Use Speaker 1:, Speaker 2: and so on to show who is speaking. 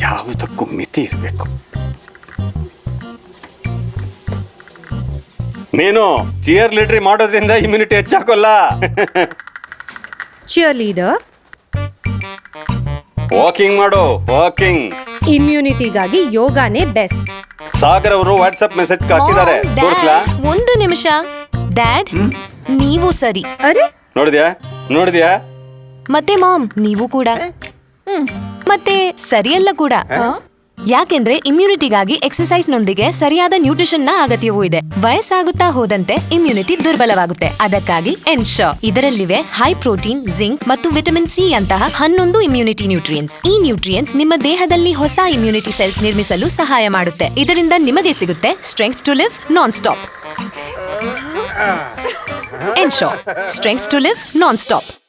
Speaker 1: ಯಾವುದಕ್ಕೂ ಮಿತಿ ಇರಬೇಕು. ನೀನು ಚಿಯರ್ ಲೀಡ್ರಿ ಮಾಡೋದ್ರಿಂದ ಇಮ್ಯುನಿಟಿ ಹೆಚ್ಚಾಕೋಲ್ಲ.
Speaker 2: ಚಿಯರ್ ಲೀಡರ್
Speaker 1: ವಾಕಿಂಗ್ ಮಾಡು, ವಾಕಿಂಗ್.
Speaker 2: ಇಮ್ಯುನಿಟಿಗಾಗಿ ಯೋಗಾನೇ ಬೆಸ್ಟ್.
Speaker 1: ಸಾಗರ್ ಅವರು ವಾಟ್ಸ್ಆಪ್ ಮೆಸೇಜ್ ಹಾಕಿದ್ದಾರೆ, ತೋರಿಸ್ಲಾ?
Speaker 3: ಒಂದು ನಿಮಿಷ ಡ್ಯಾಡ್, ನೀವು ಸರಿ.
Speaker 2: ಅರೆ
Speaker 1: ನೋಡಿದ್ಯಾ?
Speaker 3: ಮತ್ತೆ ಮಾಮ್, ನೀವು ಕೂಡ. ಮತ್ತೆ ಸರಿಯಲ್ಲ ಕೂಡ. ಯಾಕೆಂದ್ರೆ ಇಮ್ಯುನಿಟಿಗಾಗಿ ಎಕ್ಸರ್ಸೈಸ್ ನೊಂದಿಗೆ ಸರಿಯಾದ ನ್ಯೂಟ್ರಿಷನ್ ನ ಅಗತ್ಯವೂ ಇದೆ. ವಯಸ್ಸಾಗುತ್ತಾ ಹೋದಂತೆ ಇಮ್ಯುನಿಟಿ ದುರ್ಬಲವಾಗುತ್ತೆ. ಅದಕ್ಕಾಗಿ ಎನ್ಶೋರ್ ಇದರಲ್ಲಿವೆ ಹೈ ಪ್ರೋಟೀನ್, ಜಿಂಕ್ ಮತ್ತು ವಿಟಮಿನ್ ಸಿ ಅಂತಹ 11 ಇಮ್ಯುನಿಟಿ ನ್ಯೂಟ್ರಿಯೆಂಟ್ಸ್. ಈ ನ್ಯೂಟ್ರಿಯೆಂಟ್ಸ್ ನಿಮ್ಮ ದೇಹದಲ್ಲಿ ಹೊಸ ಇಮ್ಯುನಿಟಿ ಸೆಲ್ಸ್ ನಿರ್ಮಿಸಲು ಸಹಾಯ ಮಾಡುತ್ತೆ. ಇದರಿಂದ ನಿಮಗೆ ಸಿಗುತ್ತೆ strength to live non stop. Ensure strength to live non stop.